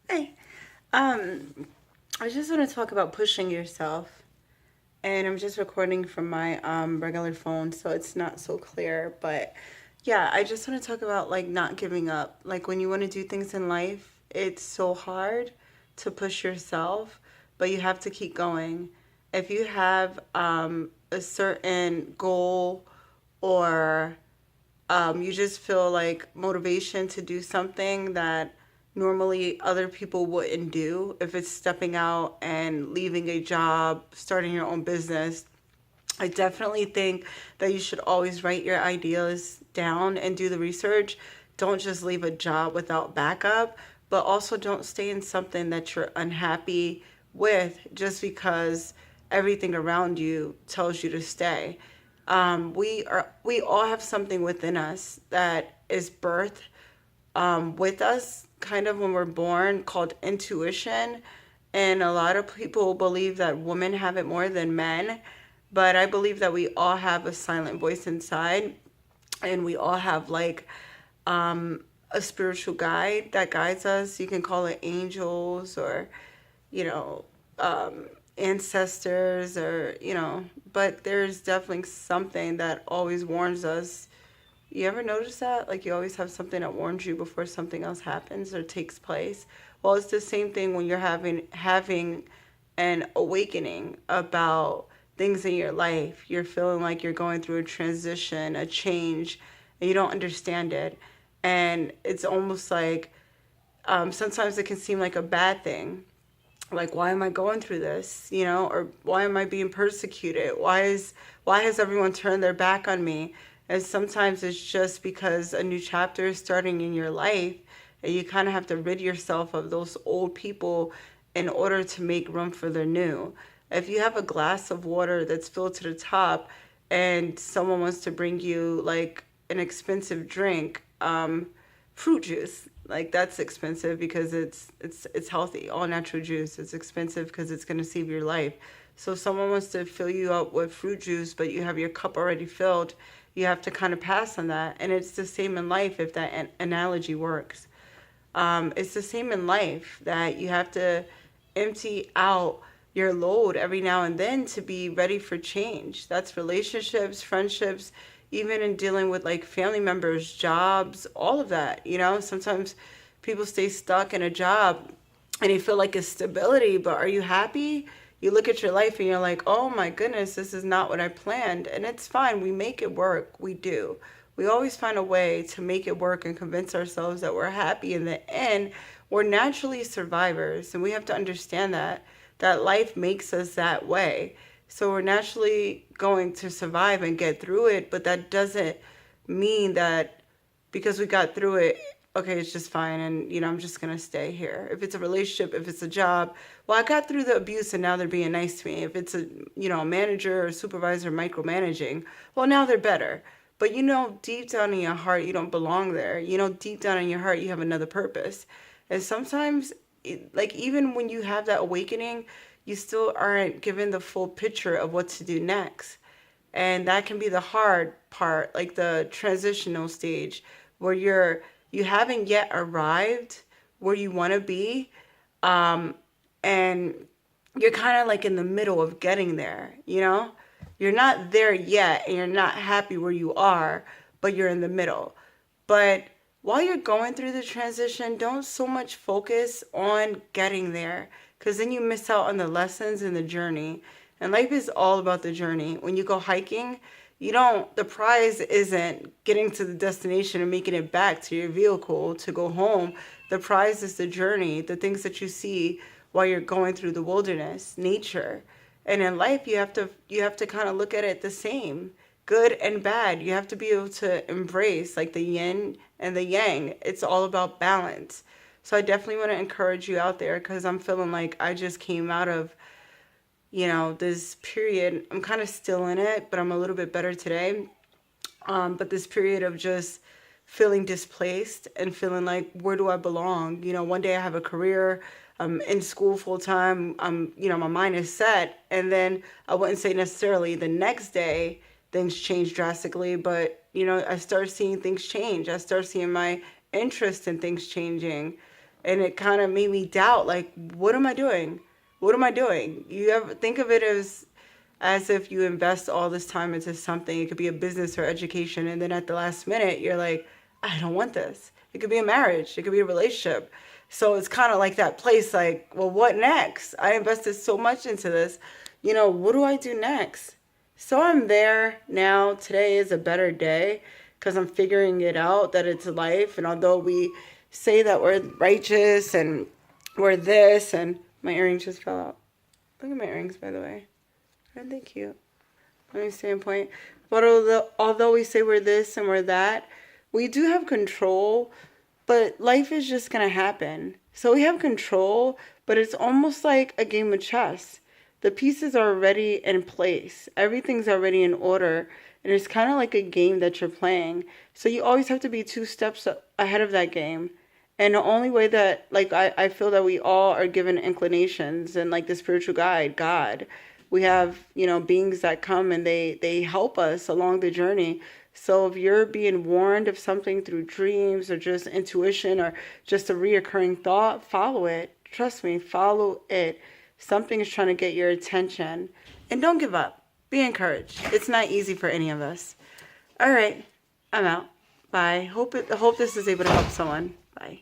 Hey, I just want to talk about pushing yourself, and I'm just recording from my regular phone, so it's not so clear. But yeah, I just want to talk about like not giving up. Like when you want to do things in life, it's so hard to push yourself, but you have to keep going. If you have a certain goal or you just feel like motivation to do something that normally other people wouldn't do. If it's stepping out and leaving a job, starting your own business, I definitely think that you should always write your ideas down and do the research. Don't just leave a job without backup, but also don't stay in something that you're unhappy with just because everything around you tells you to stay. We all have something within us that is birthed with us kind of when we're born called intuition. And a lot of people believe that women have it more than men. But I believe that we all have a silent voice inside, and we all have like a spiritual guide that guides us. You can call it angels or, you know, ancestors or, but there's definitely something that always warns us. You ever notice that? Like you always have something that warns you before something else happens or takes place. Well, it's the same thing when you're having an awakening about things in your life. You're feeling like you're going through a transition, a change, and you don't understand it. And it's almost like sometimes it can seem like a bad thing. Like, why am I going through this? Or why am I being persecuted? Why has everyone turned their back on me? And sometimes it's just because a new chapter is starting in your life, and you kind of have to rid yourself of those old people in order to make room for the new. If you have a glass of water that's filled to the top and someone wants to bring you like an expensive drink, fruit juice, like that's expensive because it's healthy, all natural juice. It's expensive because it's going to save your life. So if someone wants to fill you up with fruit juice but you have your cup already filled, you have to kind of pass on that. And it's the same in life, if that analogy works. It's the same in life that you have to empty out your load every now and then to be ready for change. That's relationships, friendships, even in dealing with like family members, jobs, all of that. Sometimes people stay stuck in a job and you feel like it's stability, but are you happy? You look at your life and you're like, oh my goodness, this is not what I planned. And it's fine. We make it work. We do. We always find a way to make it work and convince ourselves that we're happy in the end. We're naturally survivors, and we have to understand that life makes us that way. So we're naturally going to survive and get through it, but that doesn't mean that because we got through it, okay, it's just fine and I'm just going to stay here. If it's a relationship, if it's a job, well, I got through the abuse and now they're being nice to me. If it's a manager or supervisor micromanaging, well, now they're better. But deep down in your heart, you don't belong there. Deep down in your heart, you have another purpose. And sometimes, like, even when you have that awakening, you still aren't given the full picture of what to do next. And that can be the hard part, like the transitional stage where you haven't yet arrived where you want to be, and you're kind of like in the middle of getting there. You're not there yet and you're not happy where you are, but you're in the middle. But while you're going through the transition, don't so much focus on getting there because then you miss out on the lessons in the journey. And life is all about the journey. When you go hiking, the prize isn't getting to the destination and making it back to your vehicle to go home. The prize is the journey, the things that you see while you're going through the wilderness, nature. And in life, you have to kind of look at it the same, good and bad. You have to be able to embrace like the yin and the yang. It's all about balance. So I definitely want to encourage you out there because I'm feeling like I just came out of this period. I'm kind of still in it, but I'm a little bit better today. But this period of just feeling displaced and feeling like, where do I belong? One day I have a career, I'm in school full time, my mind is set. And then I wouldn't say necessarily the next day things change drastically, but I start seeing things change. I start seeing my interest in things changing. And it kind of made me doubt, like, what am I doing? What am I doing? You ever think of it as if you invest all this time into something. It could be a business or education, and then at the last minute, you're like, I don't want this. It could be a marriage. It could be a relationship. So it's kind of like that place, like, well, what next? I invested so much into this. What do I do next? So I'm there now. Today is a better day because I'm figuring it out, that it's life. And although we say that we're righteous and we're this, and my earrings just fell out. Look at my earrings, by the way. Aren't they cute? Let me stay in point. But although we say we're this and we're that, we do have control, but life is just going to happen. So we have control, but it's almost like a game of chess. The pieces are already in place. Everything's already in order. And it's kind of like a game that you're playing. So you always have to be 2 steps ahead of that game. And the only way that, like, I feel that we all are given inclinations, and like the spiritual guide, God, we have, beings that come and they help us along the journey. So if you're being warned of something through dreams or just intuition or just a reoccurring thought, follow it. Trust me, follow it. Something is trying to get your attention. And don't give up. Be encouraged. It's not easy for any of us. All right. I'm out. Bye. Hope this is able to help someone. Bye.